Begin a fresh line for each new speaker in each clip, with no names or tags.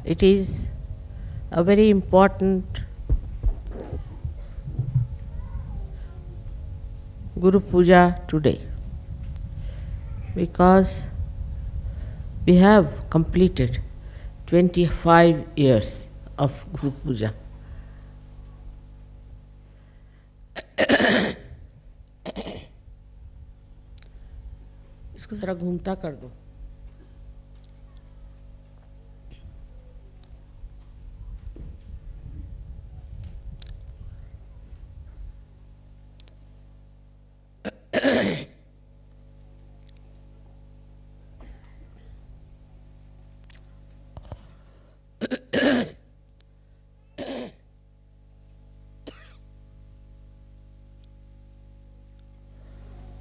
It is a very important Guru Puja today because we have completed 25 years of Guru Puja. इसको जरा घूमता कर दो.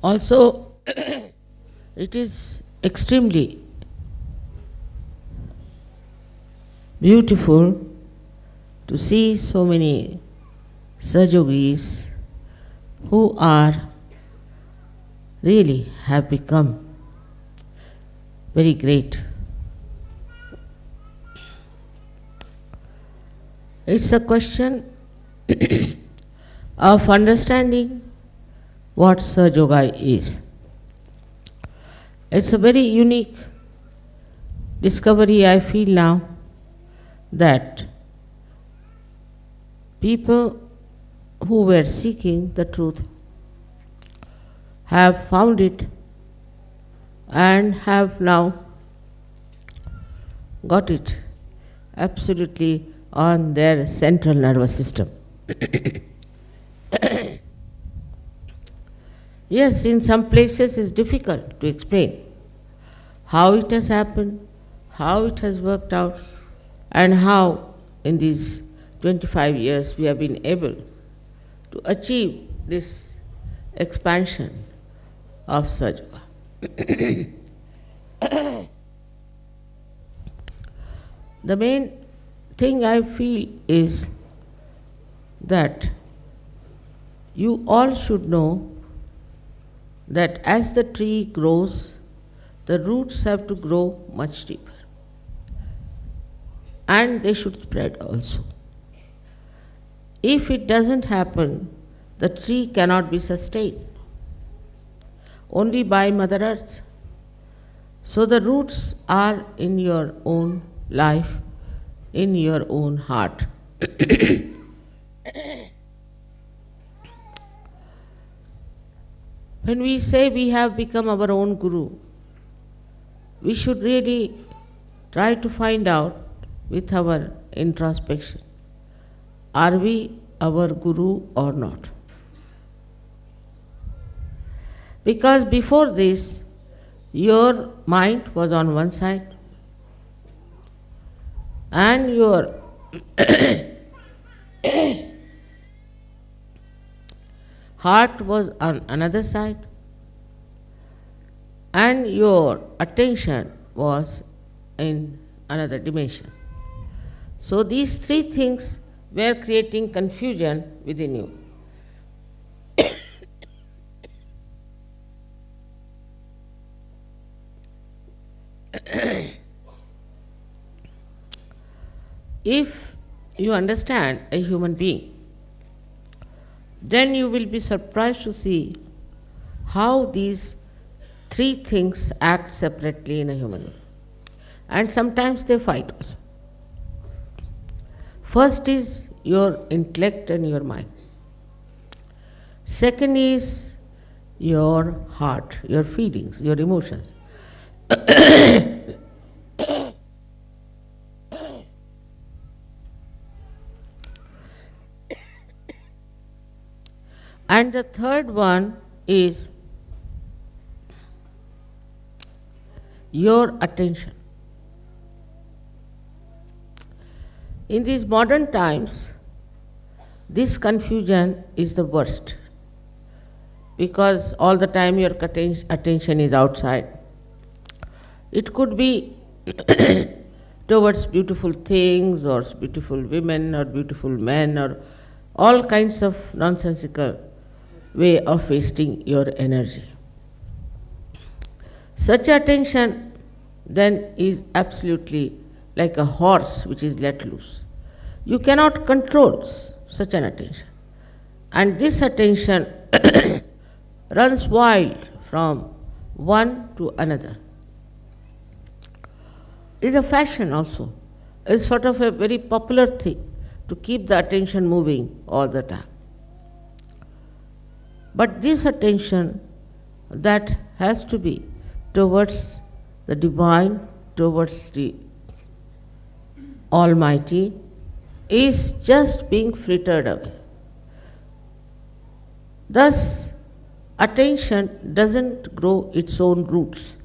Also, it is extremely beautiful to see so many Sahajyogis who are really have become very great. It's a question of understanding what Sahajyoga is. It's a very unique discovery I feel now that people who were seeking the truth have found it and have now got it absolutely on their central nervous system. Yes, in some places it's difficult to explain how it has happened, how it has worked out, and how in these 25 years we have been able to achieve this expansion of Sahajyoga. The main thing I feel is that you all should know that as the tree grows, the roots have to grow much deeper. And they should spread also. If it doesn't happen, the tree cannot be sustained, only by Mother Earth. So the roots are in your own life, in your own heart. When we say we have become our own Guru, we should really try to find out with our introspection, are we our Guru or not? Because before this, your mind was on one side and your heart was on another side and your attention was in another dimension. So these three things were creating confusion within you. If you understand a human being, then you will be surprised to see how these three things act separately in a human being. And sometimes they fight also. First is your intellect and your mind. Second is your heart, your feelings, your emotions. And the third one is your attention. In these modern times, this confusion is the worst because all the time your attention is outside. It could be towards beautiful things or beautiful women or beautiful men or all kinds of nonsensical way of wasting your energy. Such attention then is absolutely like a horse which is let loose. You cannot control such an attention. And this attention runs wild from one to another. It's a fashion also. It's sort of a very popular thing to keep the attention moving all the time. But this attention that has to be towards the divine, towards the Almighty, is just being frittered away. Thus, attention doesn't grow its own roots.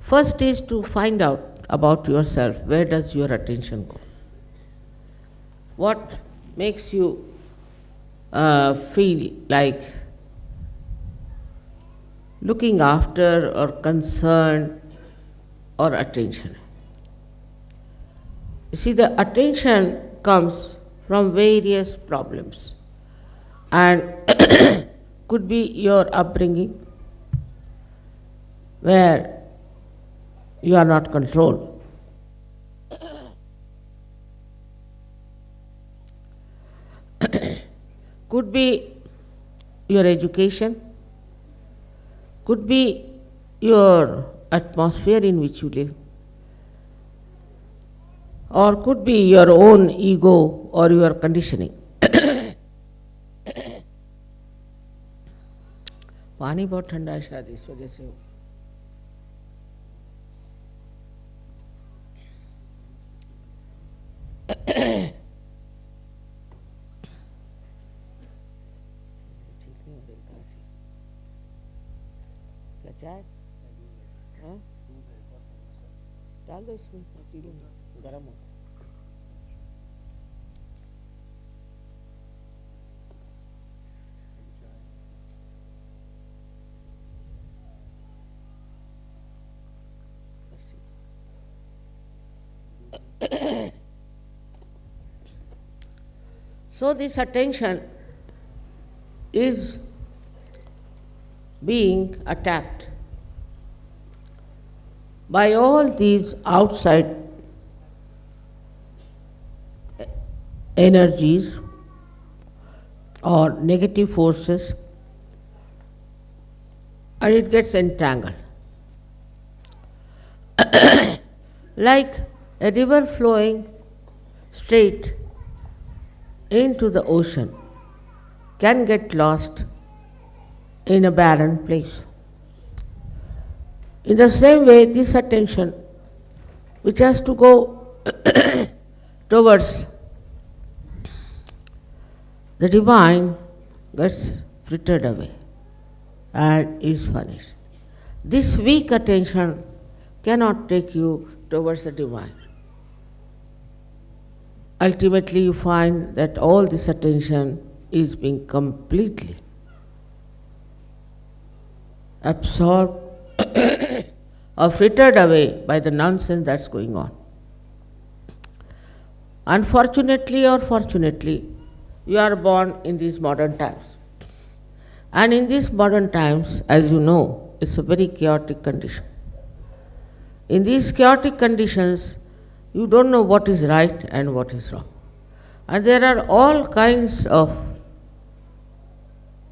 First is to find out about yourself. Where does your attention go? What makes you feel like looking after or concern or attention? You see, the attention comes from various problems, and could be your upbringing, where you are not controlled. Could be your education, could be your atmosphere in which you live, or could be your own ego or your conditioning. पानी बहुत ठंडा है शायद इस वजह से क्या चाय डाल दो इसमें पी लूँगा गर्म हो So this attention is being attacked by all these outside energies or negative forces, and it gets entangled. Like a river flowing straight into the ocean can get lost in a barren place. In the same way, this attention, which has to go towards the divine, gets frittered away and is punished. This weak attention cannot take you towards the divine. Ultimately, you find that all this attention is being completely absorbed or frittered away by the nonsense that's going on. Unfortunately or fortunately, you are born in these modern times. And in these modern times, as you know, it's a very chaotic condition. In these chaotic conditions, you don't know what is right and what is wrong. And there are all kinds of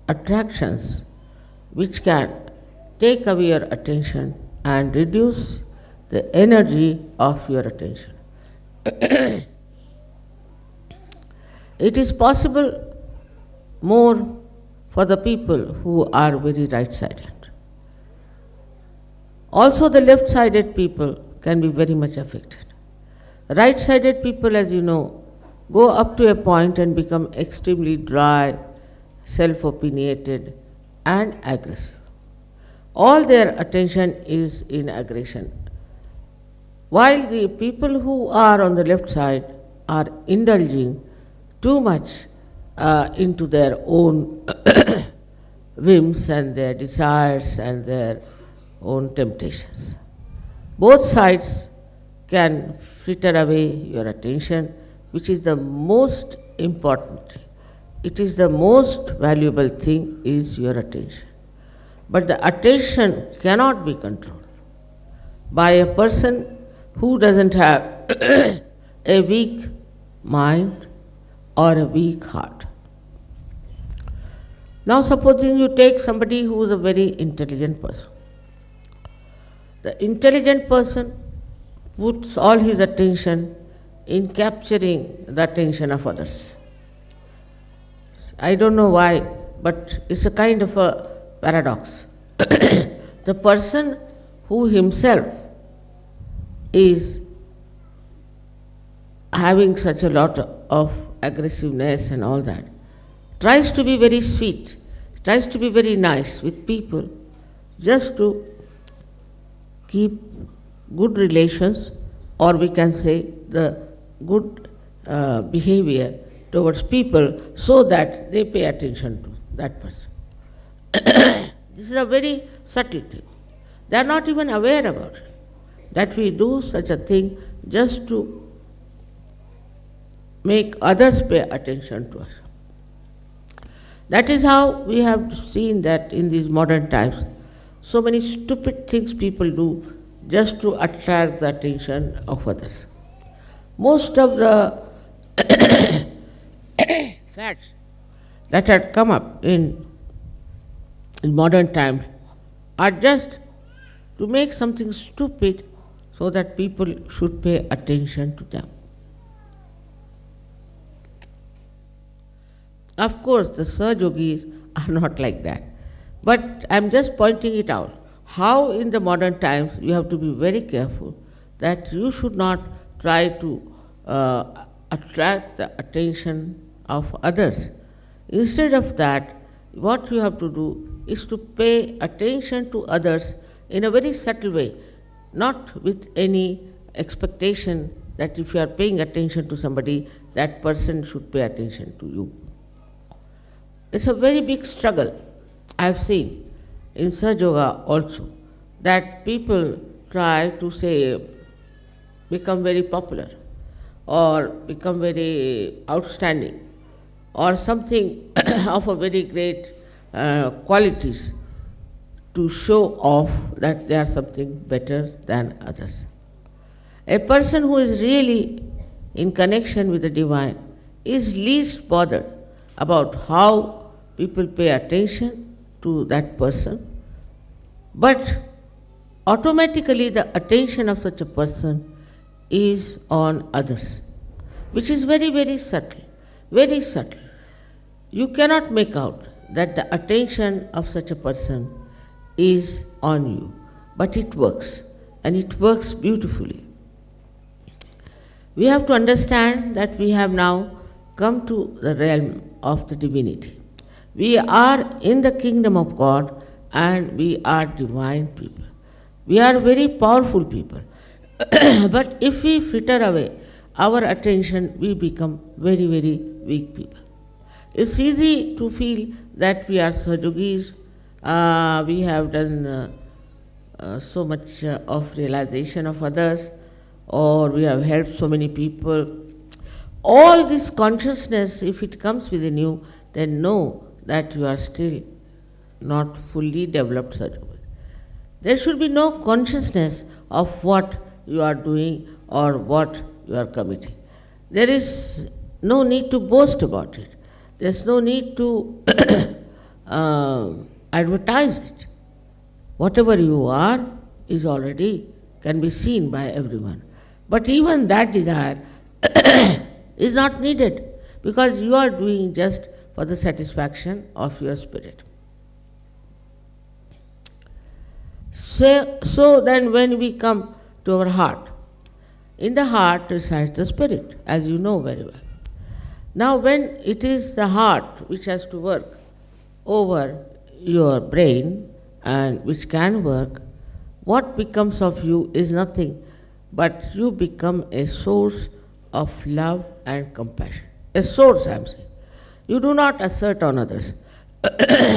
attractions which can take away your attention and reduce the energy of your attention. It is possible more for the people who are very right-sided. Also, the left-sided people can be very much affected. Right-sided people, as you know, go up to a point and become extremely dry, self-opinionated, and aggressive. All their attention is in aggression. While the people who are on the left side are indulging too much into their own whims and their desires and their own temptations. Both sides can fritter away your attention, which is the most important. It is the most valuable thing is your attention. But the attention cannot be controlled. by a person who doesn't have a weak mind or a weak heart. Now supposing you take somebody who is a very intelligent person. The intelligent person puts all his attention in capturing the attention of others. I don't know why, but it's a kind of a paradox. The person who himself is having such a lot of aggressiveness and all that, tries to be very sweet, tries to be very nice with people, just to keep good relations, or we can say the good behavior towards people, so that they pay attention to that person. This is a very subtle thing. They are not even aware about it, that we do such a thing just to make others pay attention to us. That is how we have seen that in these modern times, so many stupid things people do just to attract the attention of others. Most of the facts that had come up in modern times are just to make something stupid so that people should pay attention to them. Of course, the Sahajyogis are not like that. But I am just pointing it out, how in the modern times you have to be very careful that you should not try to attract the attention of others. Instead of that, what you have to do is to pay attention to others in a very subtle way, not with any expectation that if you are paying attention to somebody, that person should pay attention to you. It's a very big struggle I have seen in Sahajyoga also, that people try to say, become very popular or become very outstanding or something of a very great qualities to show off that they are something better than others. A person who is really in connection with the divine is least bothered about how people pay attention to that person, but automatically the attention of such a person is on others, which is very, very subtle, very subtle. You cannot make out that the attention of such a person is on you, but it works, and it works beautifully. We have to understand that we have now come to the realm of the divinity. We are in the kingdom of God, and we are divine people. We are very powerful people. But if we fritter away our attention, we become very, very weak people. It's easy to feel that we are Sahajyogis, we have done so much of realization of others, or we have helped so many people. All this consciousness, if it comes within you, then know that you are still not fully developed Sahajyoga. There should be no consciousness of what you are doing or what you are committing. There is no need to boast about it. There is no need to advertise it. Whatever you are is already can be seen by everyone. But even that desire is not needed, because you are doing just for the satisfaction of your spirit. So then when we come to our heart, in the heart resides the spirit, as you know very well. Now when it is the heart which has to work over your brain, and which can work, what becomes of you is nothing but you become a source of love and compassion. A source, I am saying. You do not assert on others.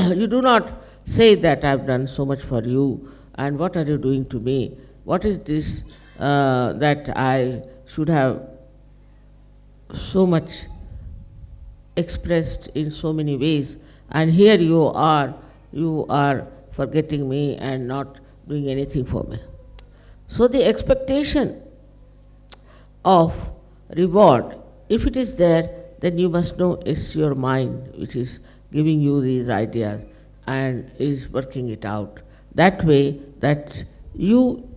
You do not say that I have done so much for you, and what are you doing to me? What is this that I should have so much expressed in so many ways, and here you are forgetting me and not doing anything for me. So the expectation of reward, if it is there, then you must know it's your mind which is giving you these ideas and is working it out. That way that you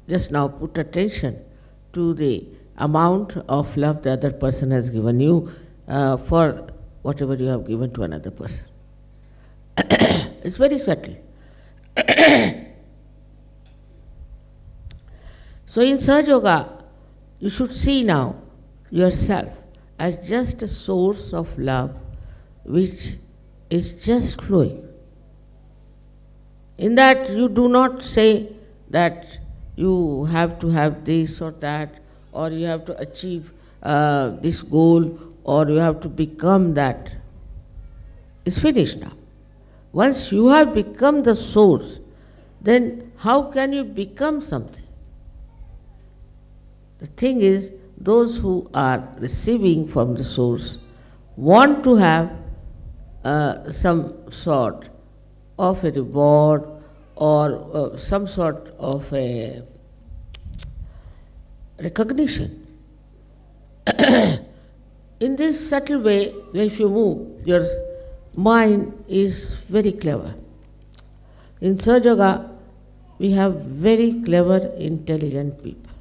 just now put attention to the amount of love the other person has given you for whatever you have given to another person. It's very subtle. So in Sahajyoga, you should see now yourself as just a source of love which is just flowing. In that you do not say that you have to have this or that, or you have to achieve this goal, or you have to become that. It's finished now. Once you have become the source, then how can you become something? The thing is, those who are receiving from the source want to have some sort of a reward or some sort of a recognition. In this subtle way, if you move, your mind is very clever. In Sahajyoga, we have very clever, intelligent people.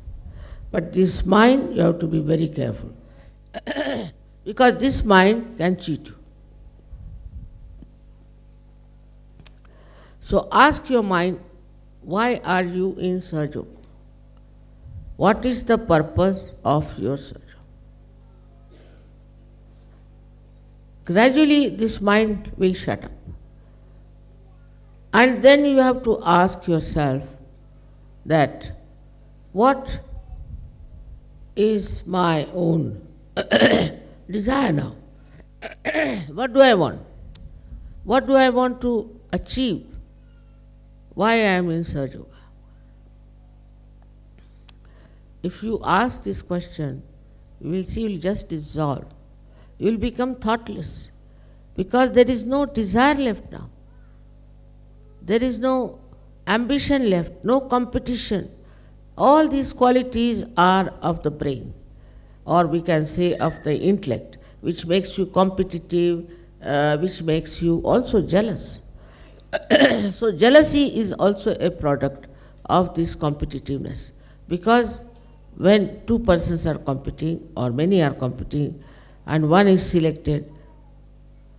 But this mind, you have to be very careful. Because this mind can cheat you. So ask your mind, why are you in Sahajyoga? What is the purpose of your Sahajyoga? Gradually this mind will shut up. And then you have to ask yourself that what is my own desire now? What do I want? What do I want to achieve? Why I am in Sahajyoga? If you ask this question, you will see you will just dissolve. You will become thoughtless because there is no desire left now. There is no ambition left, no competition. All these qualities are of the brain, or we can say of the intellect, which makes you competitive, which makes you also jealous. So jealousy is also a product of this competitiveness, because when two persons are competing or many are competing and one is selected,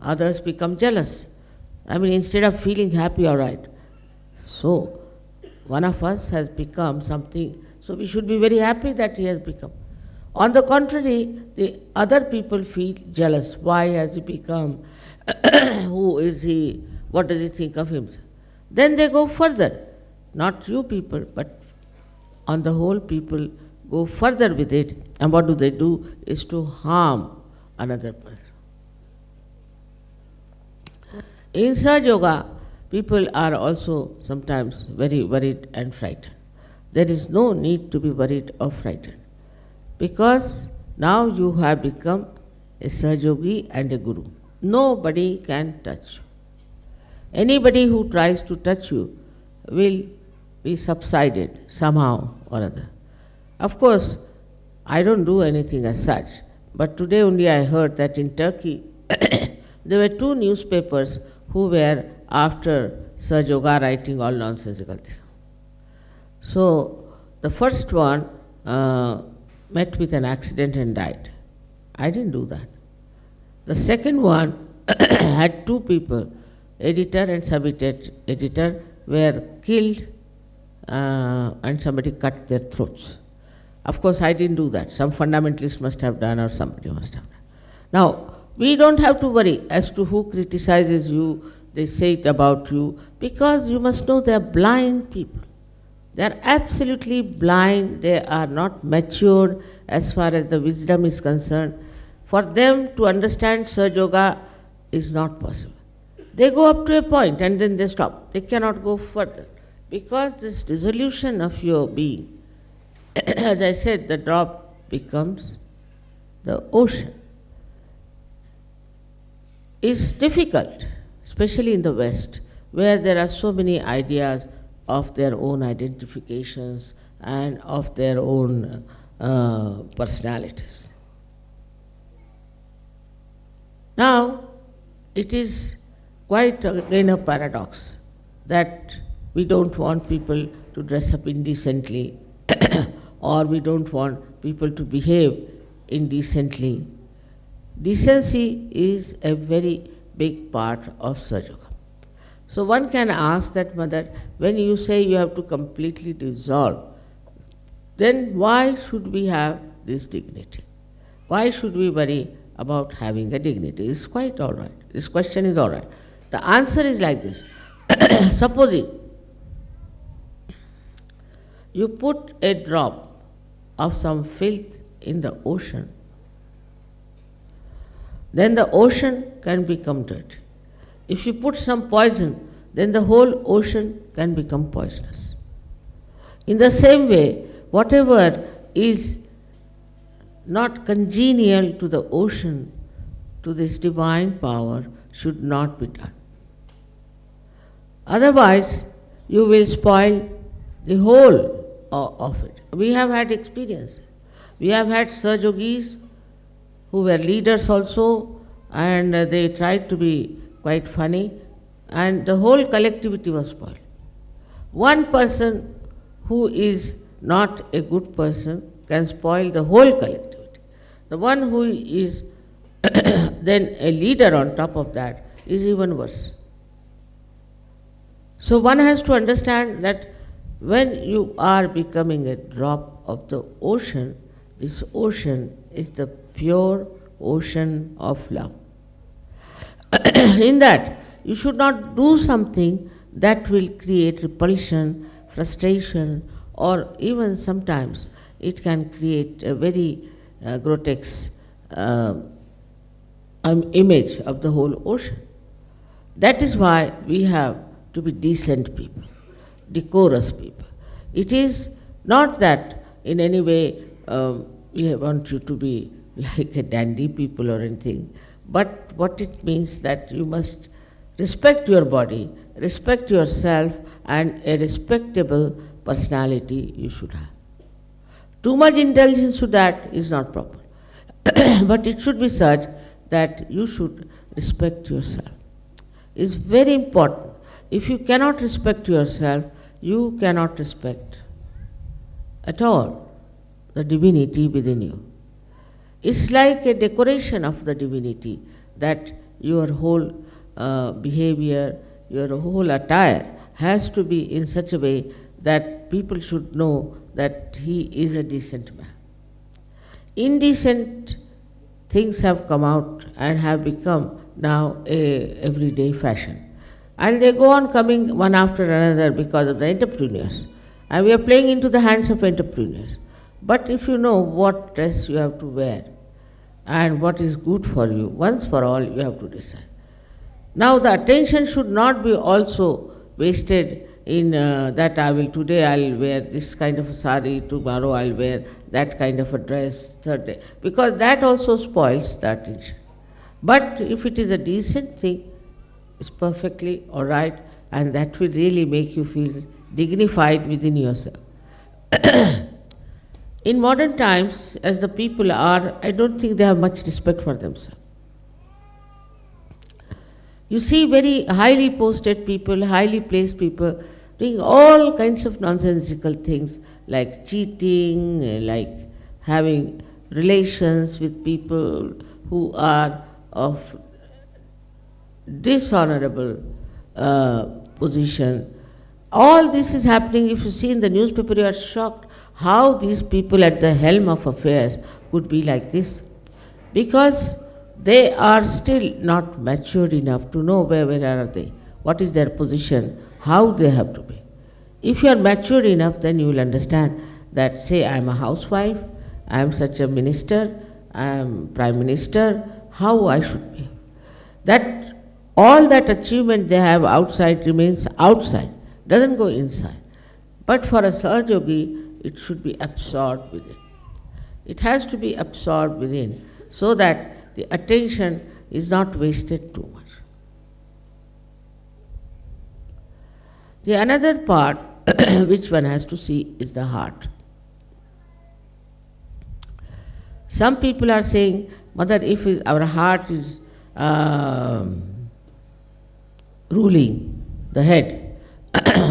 others become jealous. I mean, instead of feeling happy, all right. So one of us has become something, so we should be very happy that he has become. On the contrary, the other people feel jealous. Why has he become? Who is he? What does he think of himself? Then they go further. Not you people, but on the whole people go further with it. And what do they do? Is to harm another person. In Sahajyoga, people are also sometimes very worried and frightened. There is no need to be worried or frightened, because now you have become a Sahajyogi and a Guru. Nobody can touch you. Anybody who tries to touch you will be subsided somehow or other. Of course, I don't do anything as such, but today only I heard that in Turkey there were two newspapers who were after Sahajyoga writing all nonsensical things. So the first one met with an accident and died. I didn't do that. The second one had two people, editor and sub-editor, were killed and somebody cut their throats. Of course, I didn't do that. Some fundamentalist must have done, or somebody must have done. Now, we don't have to worry as to who criticizes you, they say it about you, because you must know they are blind people. They are absolutely blind. They are not matured as far as the wisdom is concerned. For them to understand Sahajyoga is not possible. They go up to a point and then they stop. They cannot go further, because this dissolution of your being, as I said, the drop becomes the ocean, is difficult, especially in the West, where there are so many ideas of their own identifications and of their own personalities. Now, it is quite again a paradox that we don't want people to dress up indecently or we don't want people to behave indecently. Decency is a very big part of Sahajyoga. So one can ask that, Mother, when you say you have to completely dissolve, then why should we have this dignity? Why should we worry about having a dignity? It's quite all right. This question is all right. The answer is like this. Supposing you put a drop of some filth in the ocean, then the ocean can become dirty. If you put some poison, then the whole ocean can become poisonous. In the same way, whatever is not congenial to the ocean, to this divine power, should not be done. Otherwise, you will spoil the whole of it. We have had experience. We have had Sahajyogis who were leaders also, and they tried to be quite funny, and the whole collectivity was spoiled. One person who is not a good person can spoil the whole collectivity. The one who is then a leader on top of that is even worse. So one has to understand that when you are becoming a drop of the ocean, this ocean is the pure ocean of love. In that, you should not do something that will create repulsion, frustration, or even sometimes it can create a very grotesque image of the whole ocean. That is why we have to be decent people, decorous people. It is not that in any way we want you to be like a dandy people or anything, but what it means that you must respect your body, respect yourself, and a respectable personality you should have. Too much indulgence to that is not proper. But it should be such that you should respect yourself. It's very important. If you cannot respect yourself, you cannot respect at all the divinity within you. It's like a decoration of the divinity that your whole behavior, your whole attire has to be in such a way that people should know that he is a decent man. Indecent things have come out and have become now a everyday fashion. And they go on coming one after another because of the entrepreneurs. And we are playing into the hands of entrepreneurs. But if you know what dress you have to wear and what is good for you, once for all you have to decide. Now the attention should not be also wasted in that today I'll wear this kind of a sari, tomorrow I'll wear that kind of a dress, third day, because that also spoils the attention. But if it is a decent thing, it's perfectly all right, and that will really make you feel dignified within yourself. In modern times, as the people are, I don't think they have much respect for themselves. You see very highly posted people, highly placed people doing all kinds of nonsensical things like cheating, like having relations with people who are of dishonorable position. All this is happening. If you see in the newspaper, you are shocked how these people at the helm of affairs could be like this, because they are still not mature enough to know where are they, what is their position, how they have to be. If you are mature enough, then you will understand that, say, I am a housewife, I am such a minister, I am prime minister, how I should be. That all that achievement they have outside remains outside, doesn't go inside. But for a Sahajyogi, it should be absorbed within. It has to be absorbed within so that the attention is not wasted too much. The another part which one has to see is the heart. Some people are saying, Mother, if our heart is ruling the head,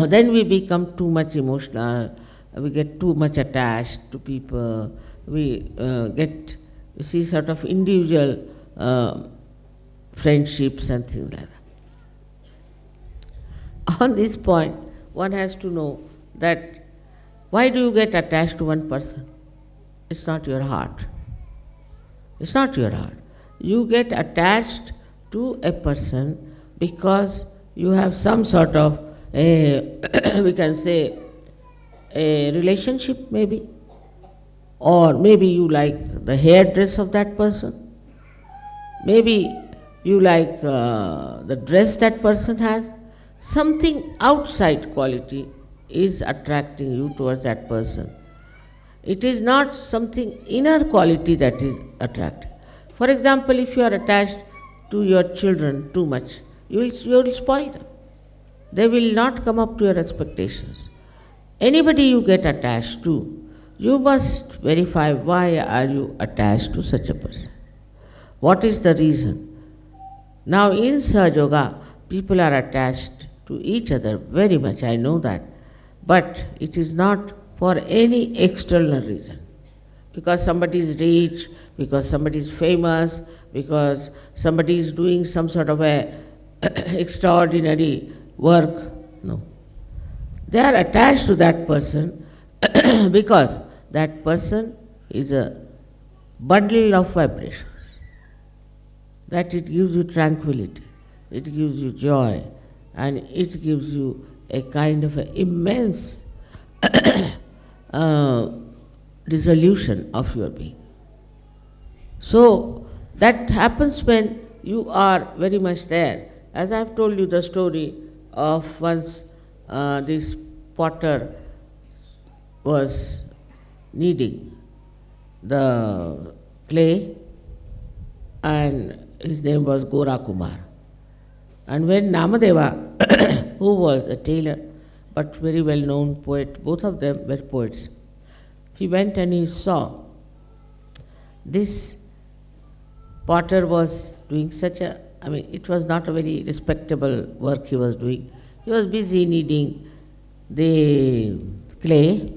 then we become too much emotional, we get too much attached to people, we see sort of individual friendships and things like that. On this point, one has to know that why do you get attached to one person? It's not your heart. It's not your heart. You get attached to a person because you have some sort of we can say a relationship maybe, or maybe you like the hairdress of that person, maybe you like the dress that person has. Something outside quality is attracting you towards that person. It is not something inner quality that is attractive. For example, if you are attached to your children too much, you will spoil them. They will not come up to your expectations. Anybody you get attached to, you must verify why are you attached to such a person. What is the reason? Now in Sahajyoga, people are attached to each other very much, I know that. But it is not for any external reason. Because somebody is rich, because somebody is famous, because somebody is doing some sort of a extraordinary work. No. They are attached to that person because that person is a bundle of vibrations. That it gives you tranquility, it gives you joy, and it gives you a kind of an immense dissolution of your being. So that happens when you are very much there. As I have told you the story of once this potter was kneading the clay, and his name was Gora Kumar. And when Namadeva, who was a tailor but very well known poet, both of them were poets, he went and he saw this potter was doing such a, it was not a very respectable work he was doing. He was busy kneading the clay.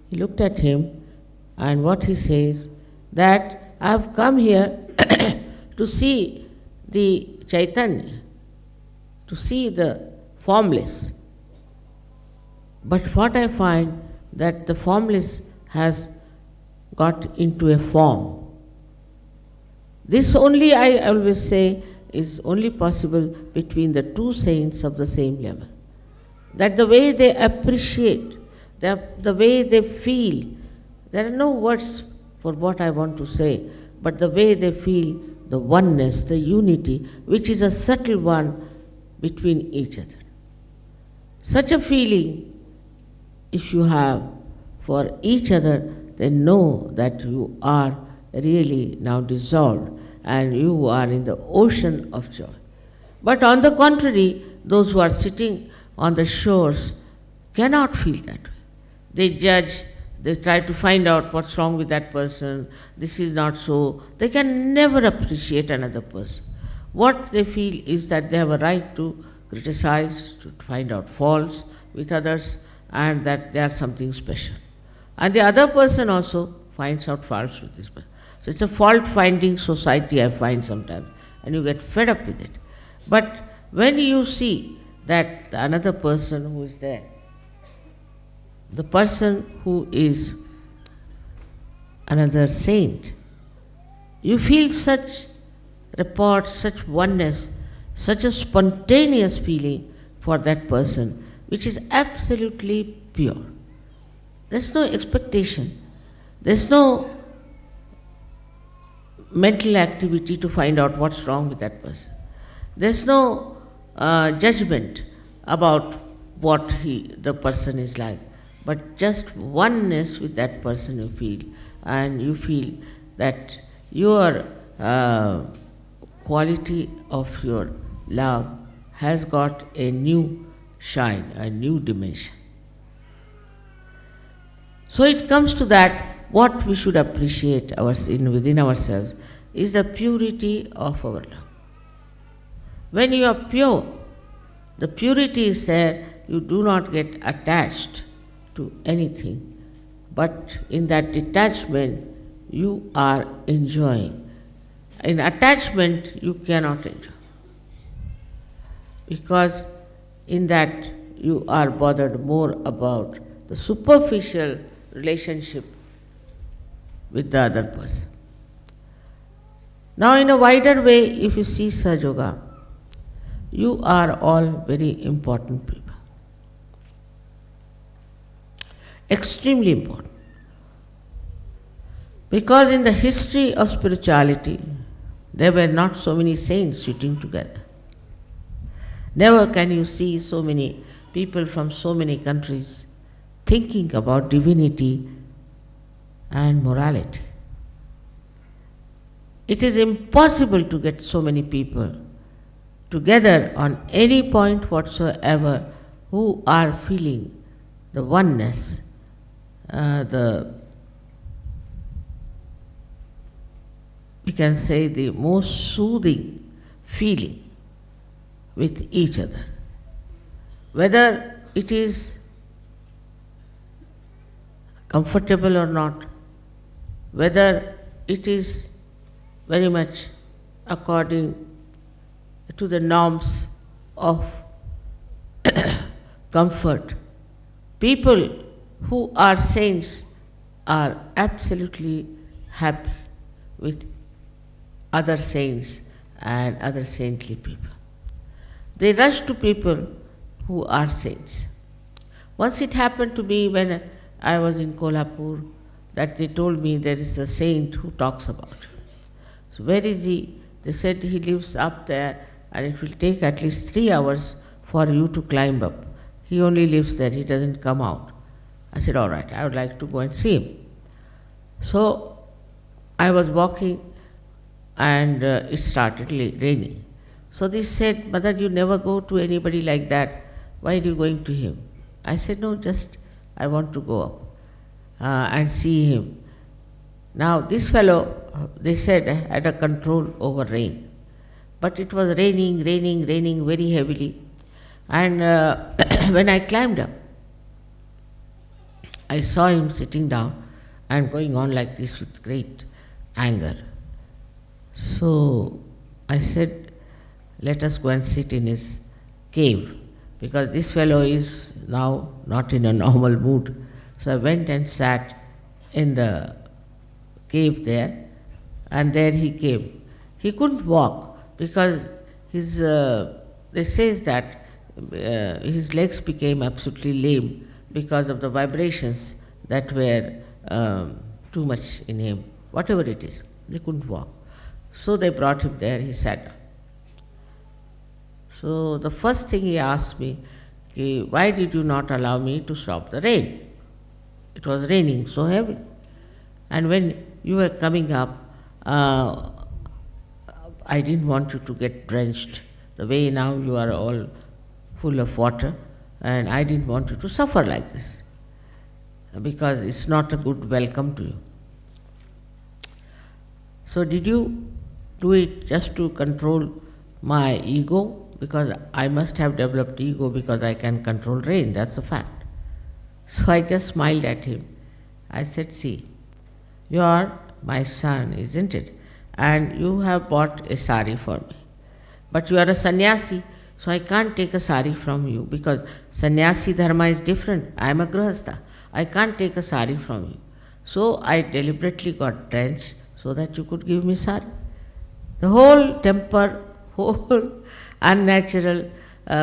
He looked at him, and what he says, that I have come here to see the Chaitanya, to see the formless. But what I find, that the formless has got into a form. This only, I always say, is only possible between the two saints of the same level. That the way they appreciate, the way they feel, there are no words for what I want to say, but the way they feel the oneness, the unity, which is a subtle one between each other. Such a feeling, if you have for each other, then know that you are really now dissolved and you are in the ocean of joy. But on the contrary, those who are sitting on the shores cannot feel that way. They judge, they try to find out what's wrong with that person, this is not so. They can never appreciate another person. What they feel is that they have a right to criticize, to find out faults with others, and that they are something special. And the other person also finds out faults with this person. So it's a fault-finding society, I find sometimes, and you get fed up with it. But when you see that another person who is there, the person who is another saint, you feel such rapport, such oneness, such a spontaneous feeling for that person, which is absolutely pure. There's no expectation. There's no mental activity to find out what's wrong with that person. There's no judgment about what the person is like, but just oneness with that person you feel, and you feel that your quality of your love has got a new shine, a new dimension. So it comes to that, what we should appreciate within ourselves is the purity of our love. When you are pure, the purity is there, you do not get attached to anything, but in that detachment you are enjoying. In attachment you cannot enjoy, because in that you are bothered more about the superficial relationship with the other person. Now in a wider way, if you see Sahajyoga, you are all very important people. Extremely important. Because in the history of spirituality, there were not so many saints sitting together. Never can you see so many people from so many countries thinking about divinity and morality. It is impossible to get so many people together on any point whatsoever who are feeling the oneness, we can say the most soothing feeling with each other. Whether it is comfortable or not, whether it is very much according to the norms of comfort. People who are saints are absolutely happy with other saints and other saintly people. They rush to people who are saints. Once it happened to me when I was in Kolhapur, that they told me there is a saint who talks about it. So where is he? They said he lives up there and it will take at least 3 hours for you to climb up. He only lives there, he doesn't come out. I said, all right, I would like to go and see him. So I was walking and it started raining. So they said, Mother, you never go to anybody like that. Why are you going to him? I said, no, just I want to go up and see him. Now this fellow, they said, had a control over rain. But it was raining very heavily. And when I climbed up, I saw him sitting down and going on like this with great anger. So I said, let us go and sit in his cave, because this fellow is now not in a normal mood. So I went and sat in the cave there, and there he came. He couldn't walk because his, they say that his legs became absolutely lame because of the vibrations that were too much in him, whatever it is. He couldn't walk. So they brought him there, he sat down. So the first thing he asked me, why did you not allow me to stop the rain? It was raining so heavy. And when you were coming up, I didn't want you to get drenched. The way now you are all full of water, and I didn't want you to suffer like this, because it's not a good welcome to you. So did you do it just to control my ego? Because I must have developed ego because I can control rain, that's a fact. So I just smiled at him. I said, see, you are my son, isn't it? And you have bought a sari for me. But you are a sannyasi, so I can't take a sari from you, because sannyasi dharma is different. I am a grihastha. I can't take a sari from you. So I deliberately got drenched so that you could give me sari. The whole temper, whole unnatural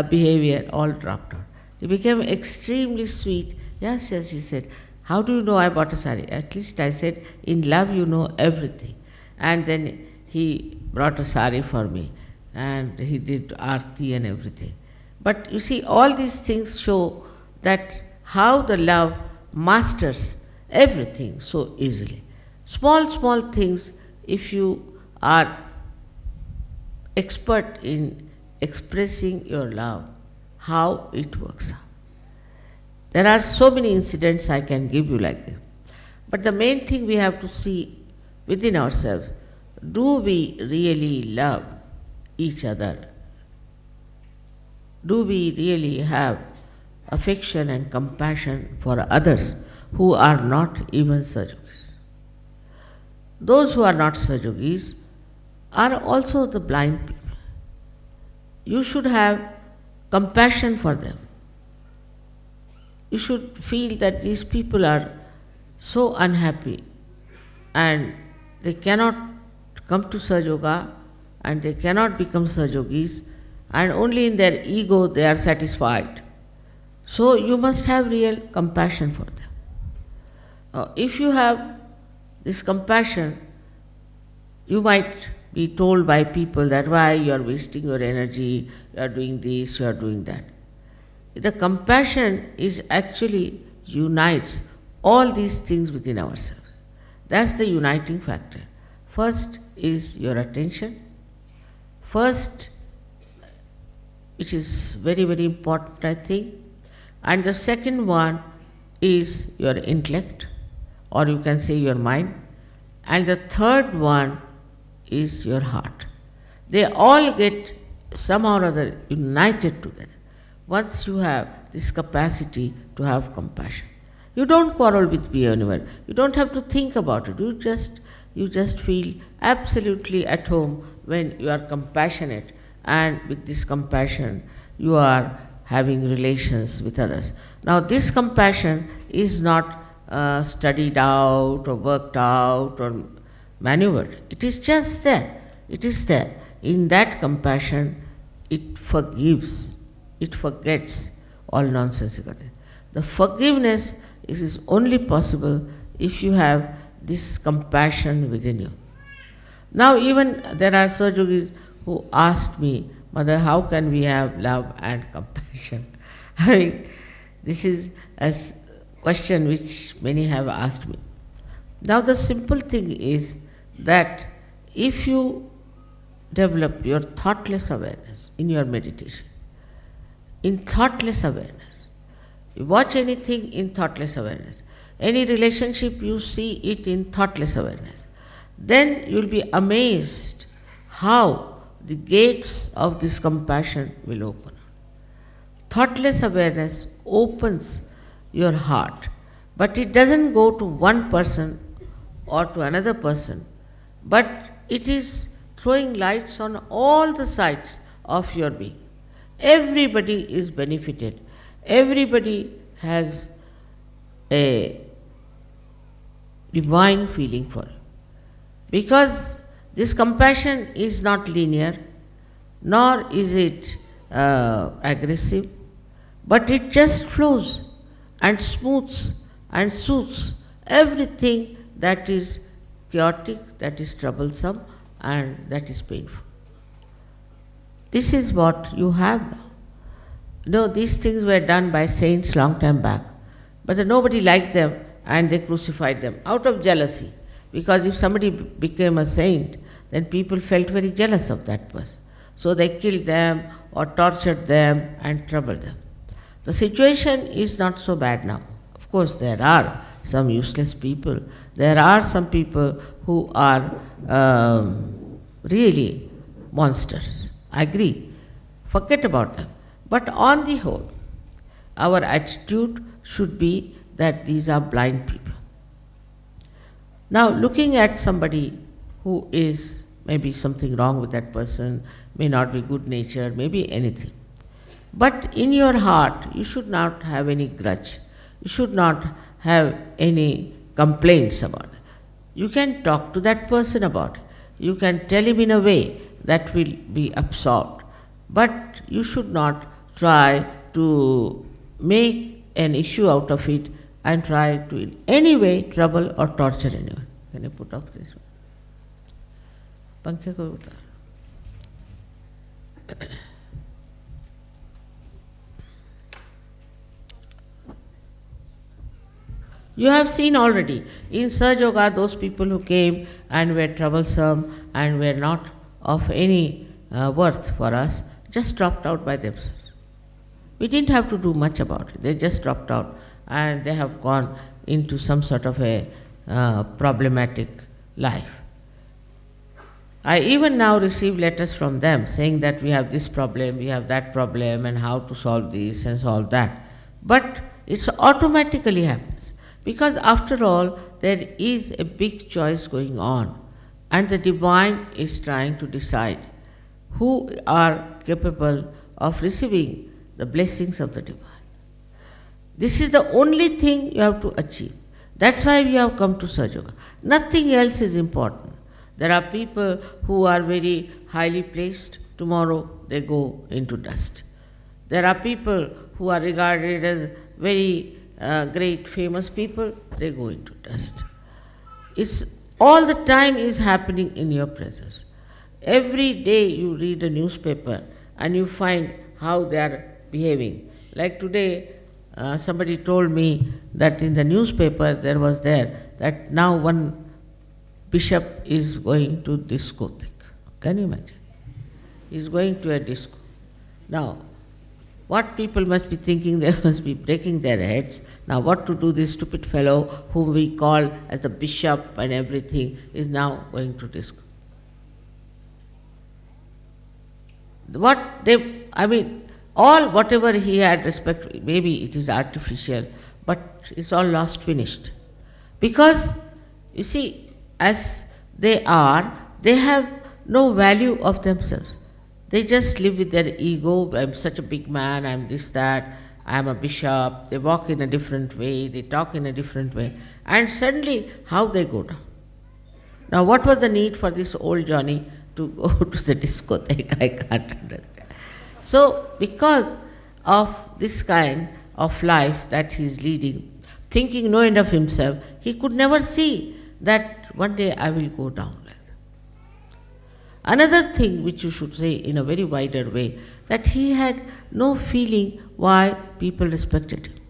behavior all dropped out. He became extremely sweet. Yes, yes, he said, how do you know I bought a sari? At least I said, in love you know everything. And then he brought a sari for me, and he did aarti and everything. But you see, all these things show that how the love masters everything so easily. Small, small things, if you are expert in expressing your love, how it works out. There are so many incidents I can give you like this. But the main thing we have to see within ourselves, do we really love each other? Do we really have affection and compassion for others who are not even Sahajyogis? Those who are not Sahajyogis are also the blind people. You should have compassion for them. You should feel that these people are so unhappy and they cannot come to Sahajyoga and they cannot become Sahajyogis, and only in their ego they are satisfied. So you must have real compassion for them. If you have this compassion, you might be told by people that why you are wasting your energy, you are doing this, you are doing that. The compassion is actually unites all these things within ourselves. That's the uniting factor. First is your attention. First, which is very, very important, I think. And the second one is your intellect, or you can say your mind. And the third one is your heart. They all get somehow or other united together. Once you have this capacity to have compassion, you don't quarrel with anyone. You don't have to think about it. You just feel absolutely at home when you are compassionate, and with this compassion you are having relations with others. Now this compassion is not studied out or worked out or maneuvered. It is just there. It is there. In that compassion, it forgives, it forgets all nonsensical things. The forgiveness is only possible if you have this compassion within you. Now even there are Sahajyogis who asked me, Mother, how can we have love and compassion? I mean, this is a question which many have asked me. Now the simple thing is that if you develop your thoughtless awareness in your meditation, in thoughtless awareness, you watch anything in thoughtless awareness, any relationship you see it in thoughtless awareness, then you will be amazed how the gates of this compassion will open. Thoughtless awareness opens your heart, but it doesn't go to one person or to another person, but it is throwing lights on all the sides of your being. Everybody is benefited. Everybody has a divine feeling for it. Because this compassion is not linear, nor is it aggressive, but it just flows and smooths and soothes everything that is chaotic, that is troublesome, and that is painful. This is what you have now. No, these things were done by saints long time back, but nobody liked them and they crucified them out of jealousy. Because if somebody became a saint, then people felt very jealous of that person. So they killed them or tortured them and troubled them. The situation is not so bad now. Of course, there are some useless people. There are some people who are really monsters. I agree. Forget about them. But on the whole, our attitude should be that these are blind people. Now, looking at somebody who is maybe something wrong with that person, may not be good natured, maybe anything. But in your heart, you should not have any grudge. You should not have any complaints about it. You can talk to that person about it. You can tell him in a way that will be absorbed. But you should not try to make an issue out of it and try to in any way trouble or torture anyone. Can you put off this one? Pankhe ko utar. You have seen already in Sahajyoga those people who came and were troublesome and were not of any worth for us just dropped out by themselves. We didn't have to do much about it. They just dropped out and they have gone into some sort of a problematic life. I even now receive letters from them saying that we have this problem, we have that problem, and how to solve this and solve that. But it automatically happens, because after all, there is a big choice going on, and the divine is trying to decide who are capable of receiving the blessings of the divine. This is the only thing you have to achieve. That's why we have come to Sahajyoga. Nothing else is important. There are people who are very highly placed, tomorrow they go into dust. There are people who are regarded as very great famous people, they go into dust. It's all the time is happening in your presence. Every day you read a newspaper and you find how they are behaving. Like today, somebody told me that in the newspaper there was that now one bishop is going to discotheque. Can you imagine? He is going to a disco. Now, what people must be thinking, they must be breaking their heads. Now what to do, this stupid fellow whom we call as the bishop and everything is now going to disco. Whatever he had respect, maybe it is artificial, but it's all lost, finished. Because, you see, as they have no value of themselves. They just live with their ego. I'm such a big man, I'm this, that, I'm a bishop. They walk in a different way, they talk in a different way. And suddenly, how they go down? Now, what was the need for this old Johnny to go to the discotheque? I can't understand. So, because of this kind of life that he is leading, thinking no end of himself, he could never see that one day I will go down like that. Another thing which you should say in a very wider way, that he had no feeling why people respected him.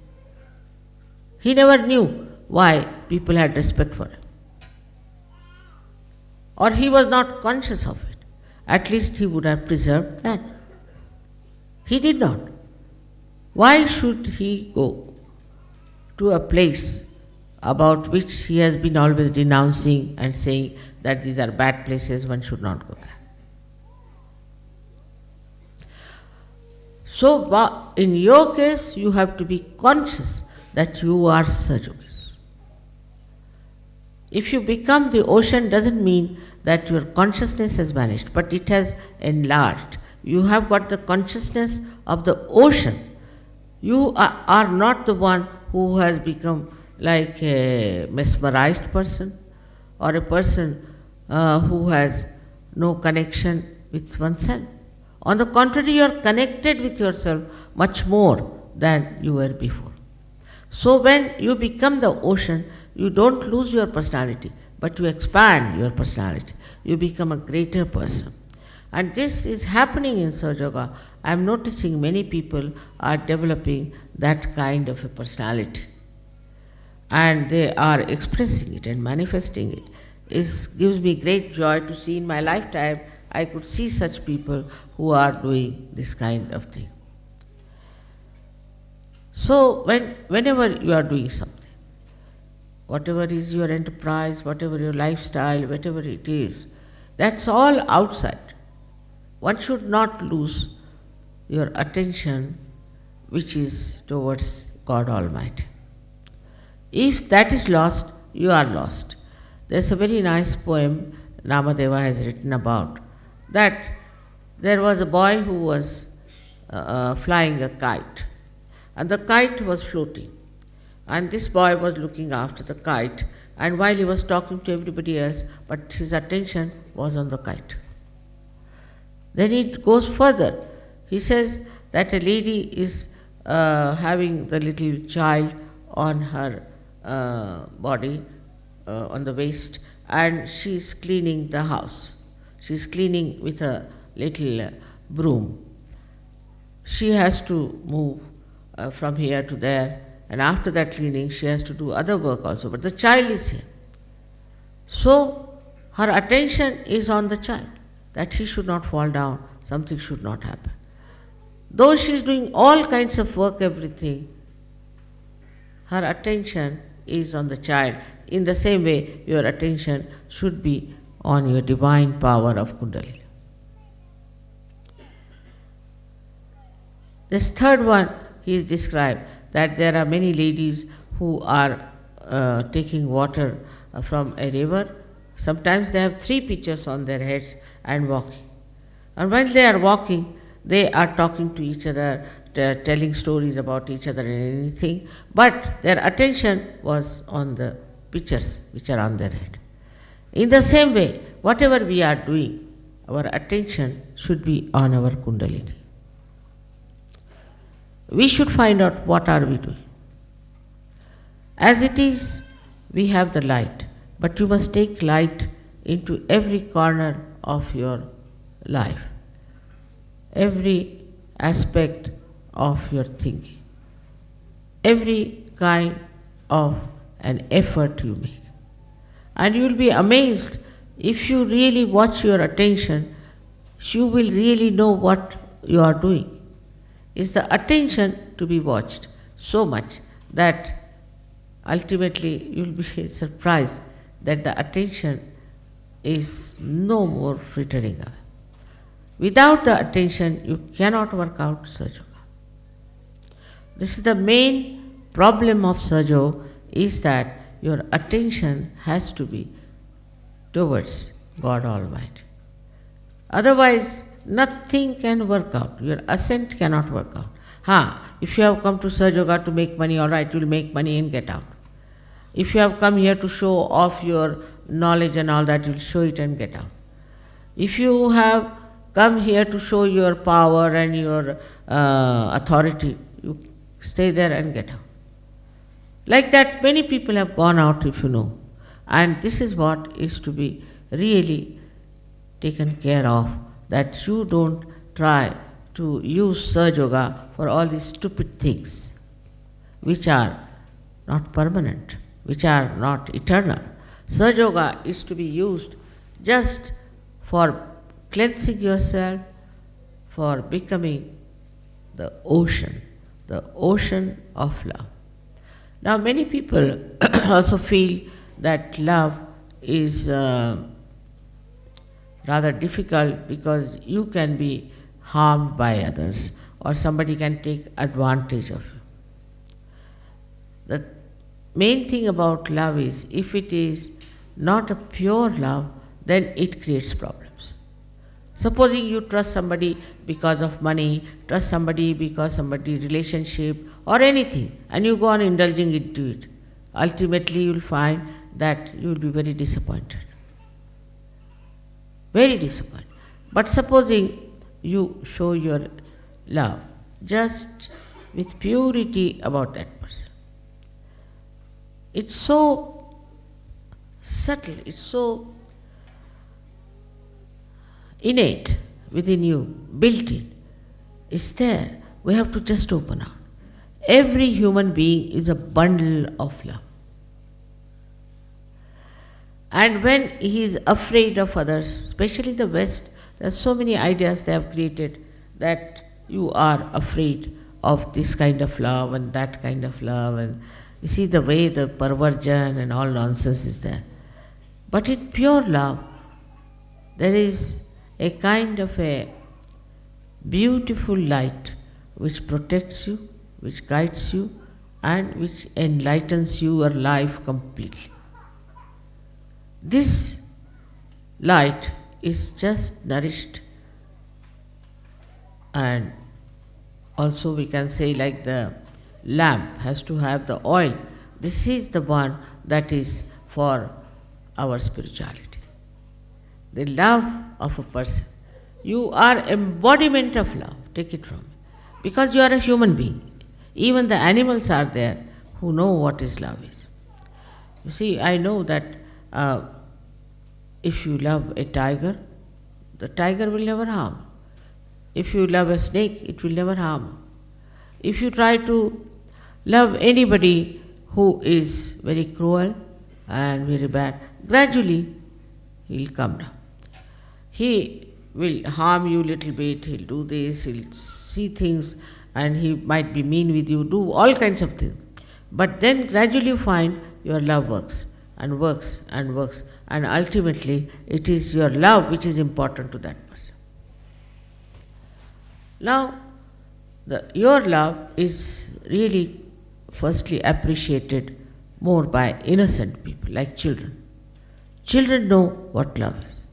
He never knew why people had respect for him. Or he was not conscious of it. At least he would have preserved that. He did not. Why should he go to a place about which he has been always denouncing and saying that these are bad places, one should not go there? So, in your case, you have to be conscious that you are Sahajyogis. If you become the ocean, doesn't mean that your consciousness has vanished, but it has enlarged. You have got the consciousness of the ocean. You are not the one who has become like a mesmerized person or a person who has no connection with oneself. On the contrary, you are connected with yourself much more than you were before. So when you become the ocean, you don't lose your personality, but you expand your personality. You become a greater person. And this is happening in Sahajyoga. I am noticing many people are developing that kind of a personality. And they are expressing it and manifesting it. It gives me great joy to see in my lifetime, I could see such people who are doing this kind of thing. So whenever you are doing something, whatever is your enterprise, whatever your lifestyle, whatever it is, that's all outside. One should not lose your attention which is towards God Almighty. If that is lost, you are lost. There's a very nice poem Namadeva has written about that there was a boy who was flying a kite, and the kite was floating. And this boy was looking after the kite, and while he was talking to everybody else, but his attention was on the kite. Then it goes further. He says that a lady is having the little child on her body, on the waist, and she is cleaning the house. She is cleaning with a little broom. She has to move from here to there, and after that cleaning, she has to do other work also. But the child is here. So her attention is on the child, that he should not fall down, something should not happen. Though she is doing all kinds of work, everything, her attention is on the child, in the same way your attention should be on your divine power of kundalini. This third one, he is described that there are many ladies who are taking water from a river. Sometimes they have 3 pitchers on their heads and walking. And when they are walking, they are talking to each other, telling stories about each other and anything, but their attention was on the pitchers which are on their head. In the same way, whatever we are doing, our attention should be on our kundalini. We should find out what are we doing. As it is, we have the light, but you must take light into every corner of your life, every aspect of your thinking, every kind of an effort you make. And you will be amazed if you really watch your attention, you will really know what you are doing. It's the attention to be watched so much that ultimately you will be surprised that the attention is no more frittering away. Without the attention, you cannot work out Sahajyoga. This is the main problem of Sahajyoga, is that your attention has to be towards God Almighty. Otherwise, nothing can work out. Your ascent cannot work out. If you have come to Sahajyoga to make money, all right, you will make money and get out. If you have come here to show off your knowledge and all that, you will show it and get out. If you have come here to show your power and your authority, you stay there and get out. Like that, many people have gone out, if you know. And this is what is to be really taken care of, that you don't try to use Sahajyoga for all these stupid things which are not permanent, which are not eternal. Sahajyoga is to be used just for cleansing yourself, for becoming the ocean of love. Now, many people also feel that love is rather difficult because you can be harmed by others or somebody can take advantage of you. The main thing about love is, if it is not a pure love, then it creates problems. Supposing you trust somebody because of money, trust somebody because somebody relationship or anything, and you go on indulging into it, ultimately you will find that you will be very disappointed. Very disappointed. But supposing you show your love just with purity about that person, it's so subtle, it's so innate within you, built in, it's there. We have to just open out. Every human being is a bundle of love. And when he is afraid of others, especially the West, there are so many ideas they have created that you are afraid of this kind of love and that kind of love, and you see the way the perversion and all nonsense is there. But in pure love, there is a kind of a beautiful light which protects you, which guides you, and which enlightens your life completely. This light is just nourished, and also we can say, like the lamp has to have the oil, this is the one that is for our spirituality. The love of a person. You are embodiment of love, take it from me. Because you are a human being. Even the animals are there who know what is love is. You see, I know that if you love a tiger, the tiger will never harm. If you love a snake, it will never harm. If you try to love anybody who is very cruel and very bad, gradually he will come down. He will harm you little bit, he'll do this, he'll see things, and he might be mean with you, do all kinds of things. But then gradually you find your love works. and works and works, and ultimately it is your love which is important to that person. Now, your love is really firstly appreciated more by innocent people like children. Children know what love is.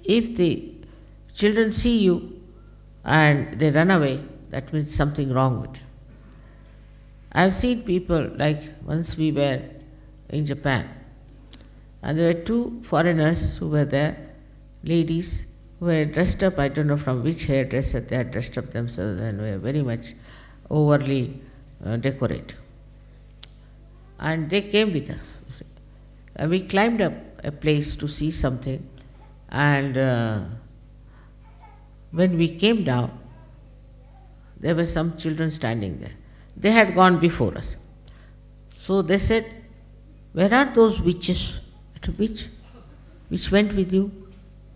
If the children see you and they run away, that means something wrong with you. I've seen people, like once we were in Japan, and there were two foreigners who were there, ladies who were dressed up, I don't know from which hairdresser they had dressed up themselves, and were very much overly decorated. And they came with us. And we climbed up a place to see something, and when we came down, there were some children standing there. They had gone before us. So they said, "Where are those witches?" I said, "Which went with you?"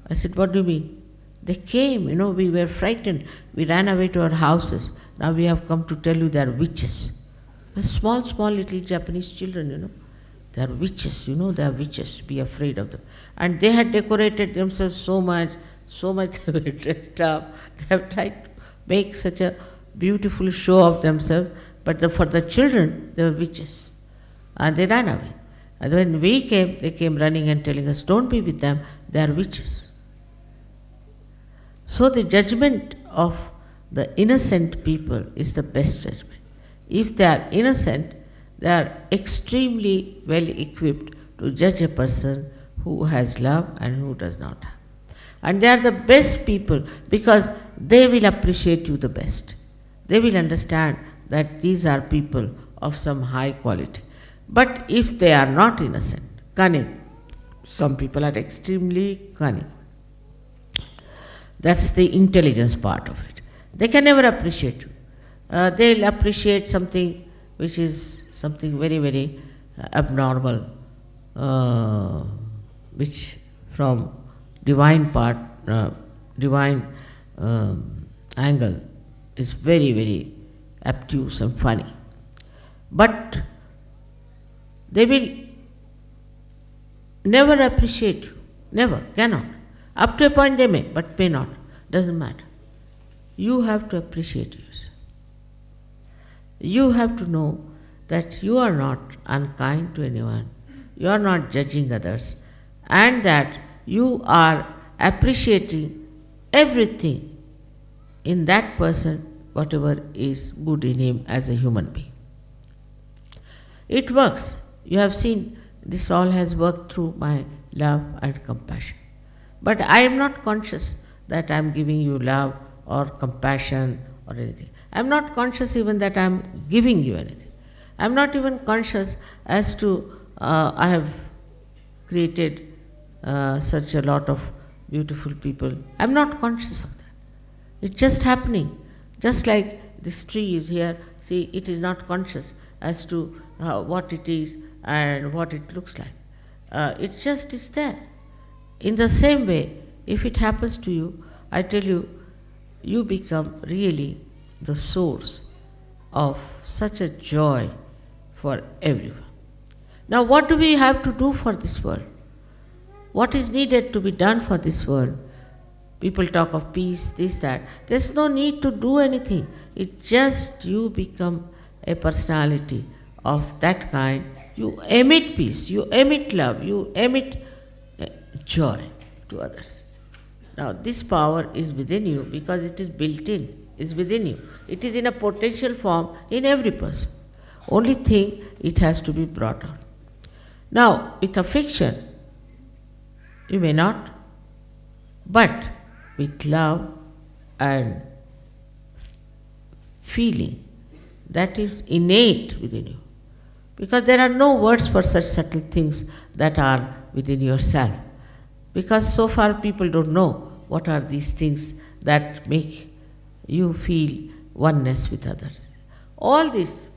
I said, "What do you mean?" "They came, we were frightened. We ran away to our houses. Now we have come to tell you they are witches." The small little Japanese children, they are witches, they are witches. Be afraid of them. And they had decorated themselves so much they were dressed up. They have tried to make such a beautiful show of themselves, but for the children, they were witches. And they ran away. And when we came, they came running and telling us, "Don't be with them, they are witches." So the judgment of the innocent people is the best judgment. If they are innocent, they are extremely well equipped to judge a person who has love and who does not have. And they are the best people because they will appreciate you the best. They will understand that these are people of some high quality. But if they are not innocent, cunning, some people are extremely cunning. That's the intelligence part of it. They can never appreciate you. They'll appreciate something which is something very, very abnormal, which from divine angle is very, very obtuse and funny. But they will never appreciate you. Never, cannot. Up to a point they may, but may not. Doesn't matter. You have to appreciate yourself. You have to know that you are not unkind to anyone, you are not judging others, and that you are appreciating everything in that person, whatever is good in him as a human being. It works. You have seen this all has worked through my love and compassion. But I am not conscious that I am giving you love or compassion or anything. I am not conscious even that I am giving you anything. I am not even conscious as to I have created such a lot of beautiful people. I am not conscious of that. It's just happening. Just like this tree is here, see, it is not conscious as to what it is and what it looks like. It just is there. In the same way, if it happens to you, I tell you, you become really the source of such a joy for everyone. Now, what do we have to do for this world? What is needed to be done for this world? People talk of peace, this, that. There's no need to do anything. It's just you become a personality of that kind. You emit peace, you emit love, you emit joy to others. Now, this power is within you because it is built in, is within you. It is in a potential form in every person. Only thing, it has to be brought out. Now, with affection, you may not, but with love and feeling, that is innate within you. Because there are no words for such subtle things that are within yourself. Because so far people don't know what are these things that make you feel oneness with others. All this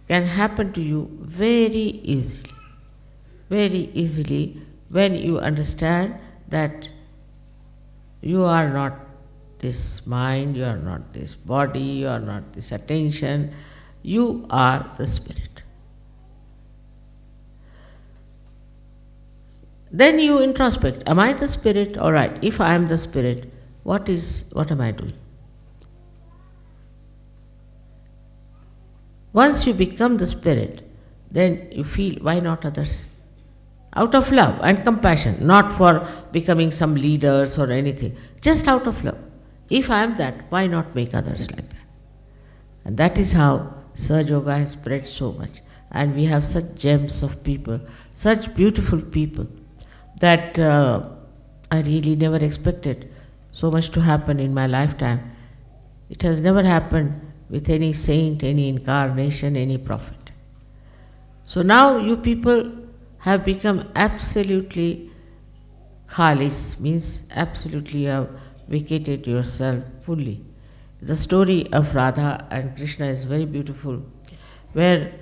can happen to you very easily when you understand that you are not this mind, you are not this body, you are not this attention, you are the spirit. Then you introspect. Am I the spirit? All right. If I am the spirit, what am I doing? Once you become the spirit, then you feel, why not others? Out of love and compassion, not for becoming some leaders or anything, just out of love. If I am that, why not make others like that? And that is how Sahajyoga has spread so much. And we have such gems of people, such beautiful people, that I really never expected so much to happen in my lifetime. It has never happened with any saint, any incarnation, any prophet. So now you people have become absolutely khalis, means absolutely you have vacated yourself fully. The story of Radha and Krishna is very beautiful, where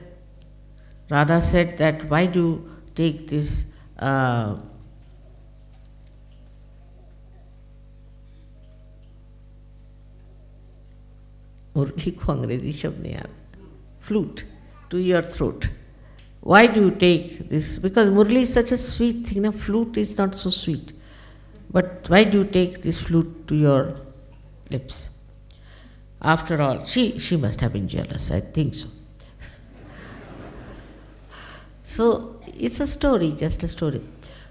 Radha said that, why do you take this मुरली को अंग्रेजी शब्द नहीं आ रहा, flute to your throat. Why do you take this? Because Murli is such a sweet thing. Flute is not so sweet. But why do you take this flute to your lips? After all, she must have been jealous, I think so. So it's a story, just a story.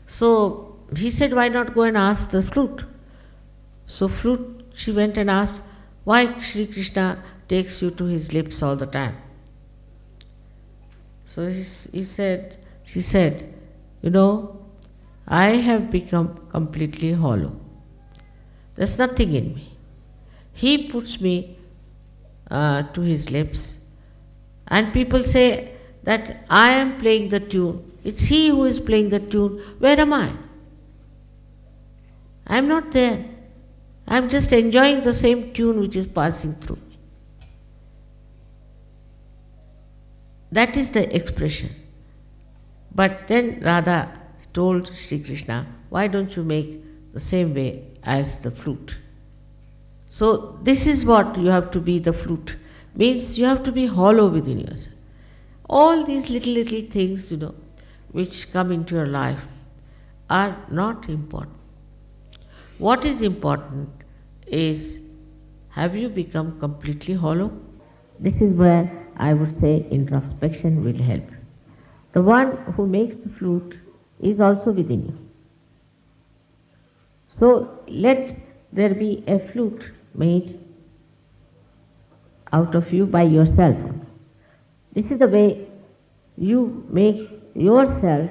So he said, why not go and ask the flute? So flute, she went and asked, why Sri Krishna takes you to his lips all the time? So she said, you know, I have become completely hollow. There's nothing in me. He puts me to his lips, and people say that I am playing the tune. It's he who is playing the tune. Where am I? I am not there. I am just enjoying the same tune which is passing through me. That is the expression. But then Radha told Sri Krishna, why don't you make the same way as the flute? So this is what you have to be, the flute. Means you have to be hollow within yourself. All these little things, which come into your life are not important. What is important is, have you become completely hollow? This is where I would say introspection will help. The one who makes the flute is also within you. So let there be a flute made out of you by yourself. This is the way you make yourself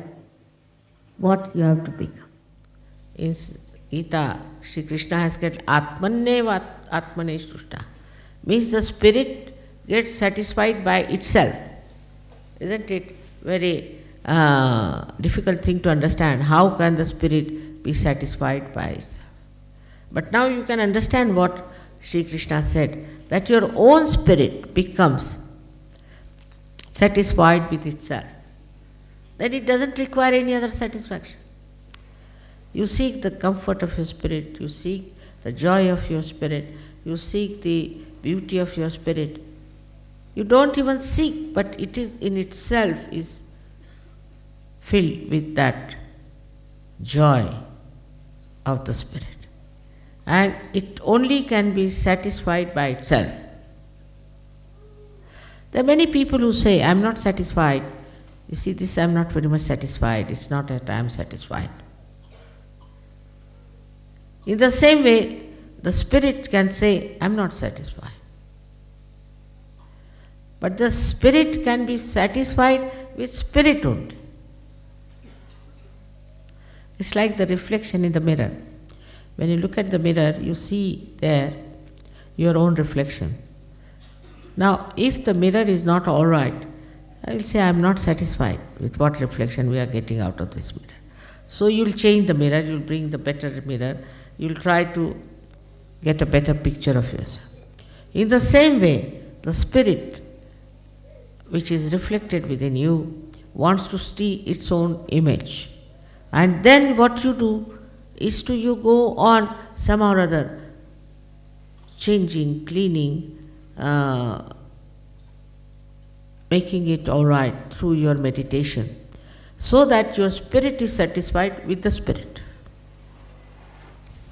what you have to become. In Gita, Sri Krishna has said, Atmanne Atmane Shtushta. Means the spirit gets satisfied by itself. Isn't it very difficult thing to understand? How can the spirit be satisfied by itself? But now you can understand what Sri Krishna said, that your own spirit becomes satisfied with itself. Then it doesn't require any other satisfaction. You seek the comfort of your spirit, you seek the joy of your spirit, you seek the beauty of your spirit. You don't even seek, but it is in itself is filled with that joy of the spirit. And it only can be satisfied by itself. There are many people who say, I am not satisfied. You see, this I am not very much satisfied. It's not that I am satisfied. In the same way, the spirit can say, I am not satisfied. But the spirit can be satisfied with spirit only. It's like the reflection in the mirror. When you look at the mirror, you see there your own reflection. Now, if the mirror is not all right, I will say, I am not satisfied with what reflection we are getting out of this mirror. So you will change the mirror, you will bring the better mirror, you will try to get a better picture of yourself. In the same way, the spirit which is reflected within you wants to see its own image. And then what you do is you go on somehow or other changing, cleaning, making it all right through your meditation. so that your spirit is satisfied with the spirit.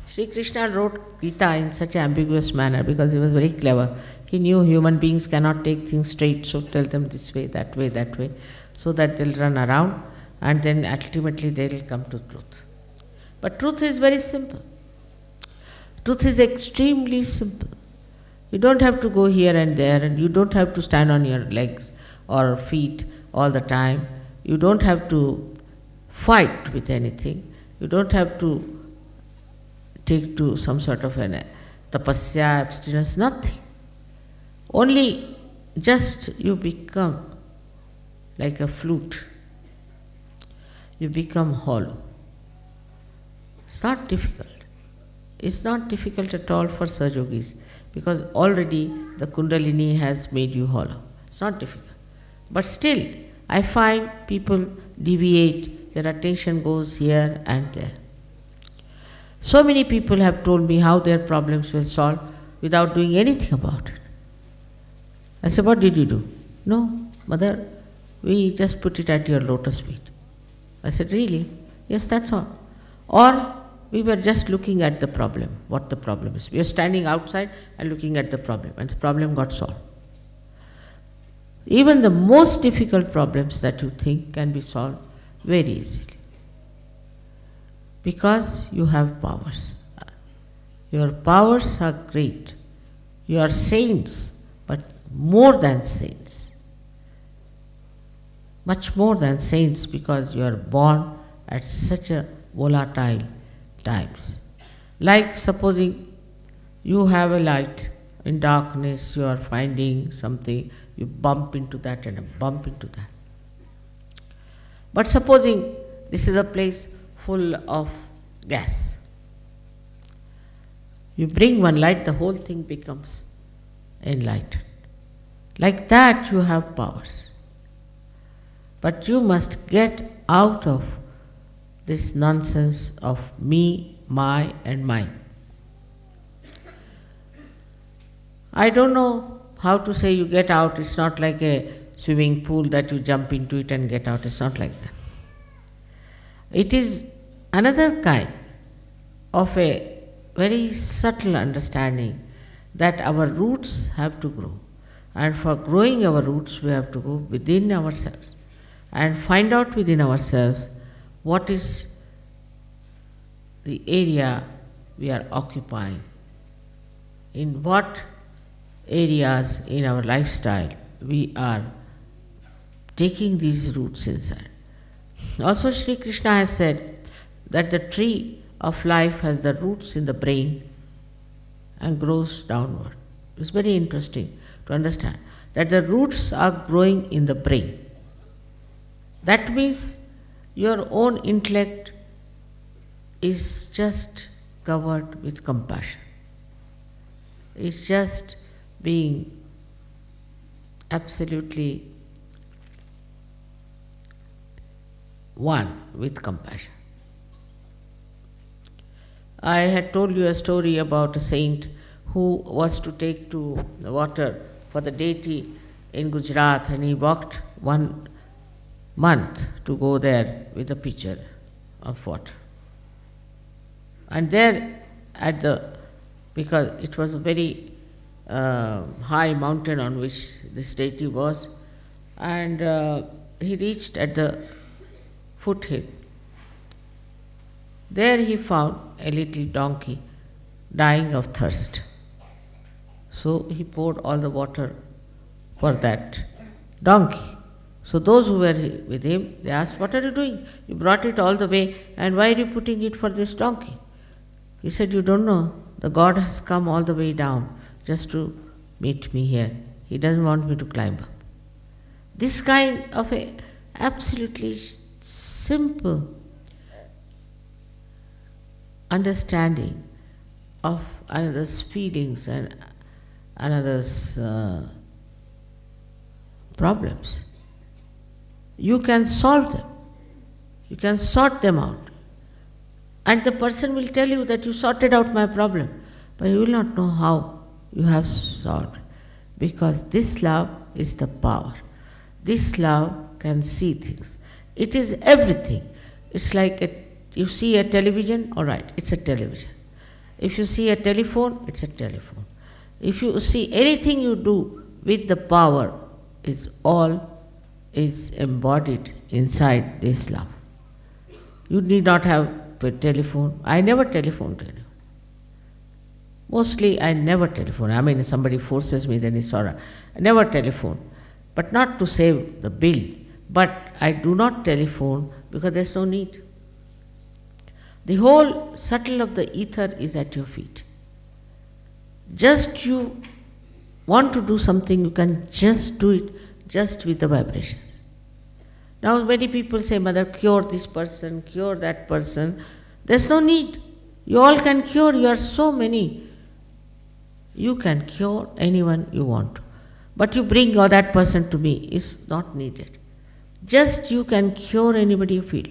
Sri Krishna wrote Gita in such an ambiguous manner because he was very clever. He knew human beings cannot take things straight, so tell them this way, that way, so that they'll run around and then ultimately they'll come to truth. But truth is very simple. Truth is extremely simple. You don't have to go here and there, and you don't have to stand on your legs or feet all the time. You don't have to fight with anything. You don't have to take to some sort of an tapasya, abstinence, nothing. Only just you become like a flute. You become hollow. It's not difficult. It's not difficult at all for Sahajyogis because already the kundalini has made you hollow. It's not difficult. But still, I find people deviate, their attention goes here and there. So many people have told me how their problems were solved without doing anything about it. I said, what did you do? No, mother, we just put it at your lotus feet. I said, really? Yes, that's all. Or we were just looking at the problem, what the problem is. We are standing outside and looking at the problem, and the problem got solved. Even the most difficult problems that you think can be solved very easily. Because you have powers. Your powers are great. You are saints, but more than saints. Much more than saints because you are born at such a volatile times. Like supposing you have a light, in darkness you are finding something, you bump into that and bump into that. But supposing this is a place full of gas. You bring one light, the whole thing becomes enlightened. Like that you have powers. But you must get out of this nonsense of me, my and mine. I don't know how to say you get out. It's not like a swimming pool that you jump into it and get out. It's not like that. It is another kind of a very subtle understanding that our roots have to grow. And for growing our roots, we have to go within ourselves and find out within ourselves what is the area we are occupying, in what areas in our lifestyle we are taking these roots inside. Also, Sri Krishna has said that the tree of life has the roots in the brain and grows downward. It's very interesting to understand that the roots are growing in the brain. That means your own intellect is just covered with compassion. It's just being absolutely one with compassion. I had told you a story about a saint who was to take to the water for the deity in Gujarat, and he walked 1 month to go there with a pitcher of water. And there because it was a very high mountain on which this deity was, and he reached at the foothill. There he found a little donkey dying of thirst. So he poured all the water for that donkey. So those who were with him, they asked, what are you doing? You brought it all the way, and why are you putting it for this donkey? He said, you don't know, the God has come all the way down just to meet me here. He doesn't want me to climb up. This kind of a absolutely simple understanding of another's feelings and another's problems. You can solve them. You can sort them out. And the person will tell you that you sorted out my problem, but you will not know how you have solved. Because this love is the power. This love can see things. It is everything. It's like you see a television, all right, it's a television. If you see a telephone, it's a telephone. If you see anything you do with the power, is embodied inside this love. You need not have a telephone. I never telephone to anyone. Mostly I never telephone. I mean, if somebody forces me, then it's all right. I never telephone. But not to save the bill. But I do not telephone because there's no need. The whole subtle of the ether is at your feet. Just you want to do something, you can just do it just with the vibrations. Now many people say, Mother, cure this person, cure that person. There's no need. You all can cure, you are so many. You can cure anyone you want to. But you bring that person to me, it's not needed. Just you can cure anybody you feel.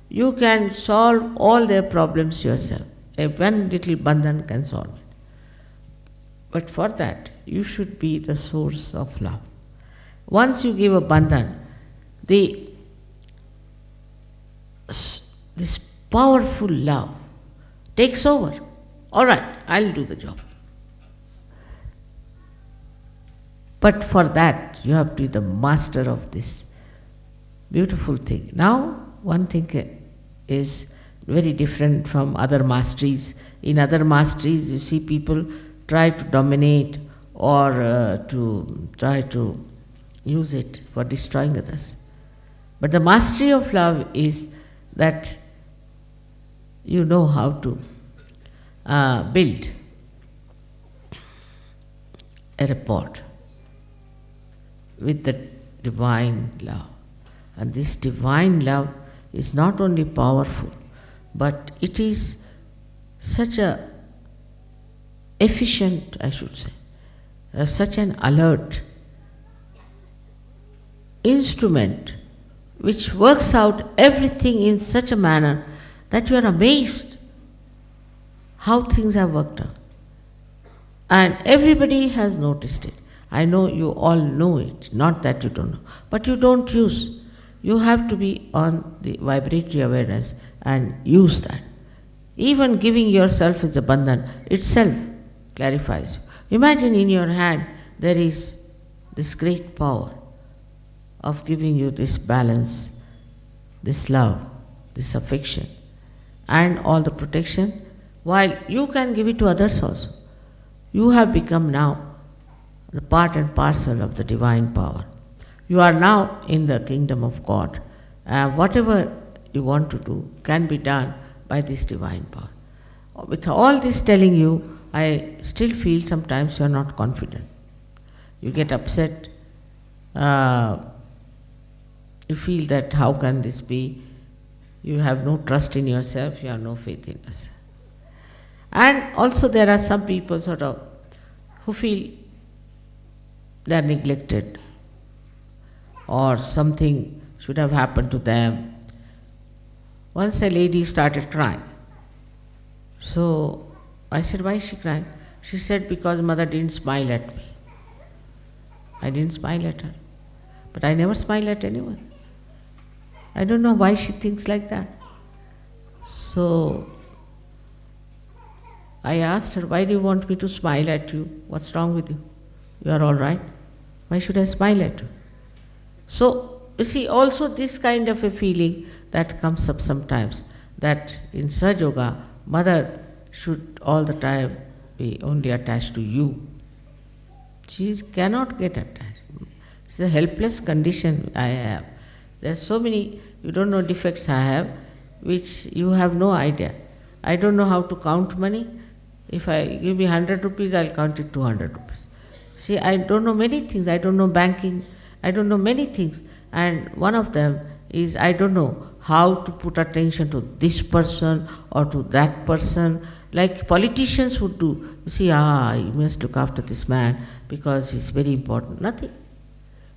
You can solve all their problems yourself. One little bandhan can solve it. But for that, you should be the source of love. Once you give a bandhan, this powerful love takes over. All right, I'll do the job. But for that, you have to be the master of this beautiful thing. Now, one thing is very different from other masteries. In other masteries, you see people try to dominate or to try to use it for destroying others. But the mastery of love is that you know how to build a rapport with the divine love. And this divine love is not only powerful, but it is such a efficient, I should say, such an alert instrument which works out everything in such a manner that you are amazed how things have worked out. And everybody has noticed it. I know you all know it, not that you don't know, but you don't use. You have to be on the vibratory awareness and use that. Even giving yourself as a bandhan itself clarifies you. Imagine in your hand there is this great power of giving you this balance, this love, this affection, and all the protection, while you can give it to others also. You have become now the part and parcel of the divine power. You are now in the kingdom of God. Whatever you want to do can be done by this divine power. With all this telling you, I still feel sometimes you are not confident. You get upset. You feel that how can this be? You have no trust in yourself, you have no faith in yourself. And also there are some people who feel they are neglected or something should have happened to them. Once a lady started crying. So I said, why is she crying? She said, because Mother didn't smile at me. I didn't smile at her. But I never smile at anyone. I don't know why she thinks like that. So I asked her, why do you want me to smile at you? What's wrong with you? You are all right. Why should I smile at you? So, you see, also this kind of a feeling that comes up sometimes, that in Sahajyoga, Mother should all the time be only attached to you. She cannot get attached. It's a helpless condition I have. There are so many, you don't know, defects I have, which you have no idea. I don't know how to count money. If I give me 100 rupees, I'll count it 200 rupees. See, I don't know many things. I don't know banking. I don't know many things. And one of them is I don't know how to put attention to this person or to that person, like politicians would do. You see, you must look after this man because he's very important. Nothing.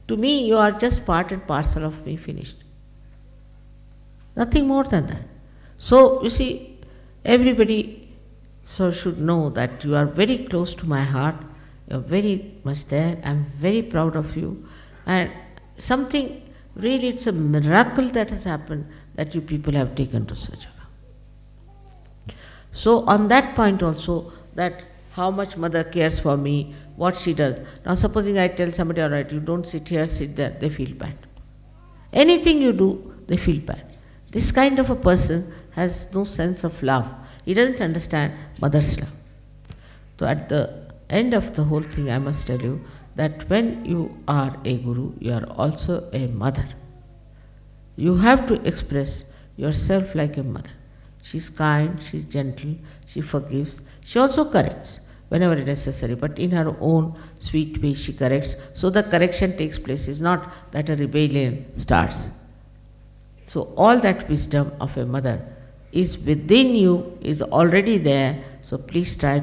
To me, you are just part and parcel of me, finished. Nothing more than that. So, you see, everybody should know that you are very close to my heart. You are very much there. I am very proud of you. And something Really, it's a miracle that has happened that you people have taken to Sahajyoga. So on that point also, that how much mother cares for me, what she does. Now supposing I tell somebody, all right, you don't sit here, sit there, they feel bad. Anything you do, they feel bad. This kind of a person has no sense of love. He doesn't understand mother's love. So at the end of the whole thing, I must tell you that when you are a guru, you are also a mother. You have to express yourself like a mother. She's kind, she's gentle, she forgives, she also corrects whenever necessary, but in her own sweet way she corrects. So the correction takes place. It's not that a rebellion starts. So all that wisdom of a mother is within you, is already there. So please try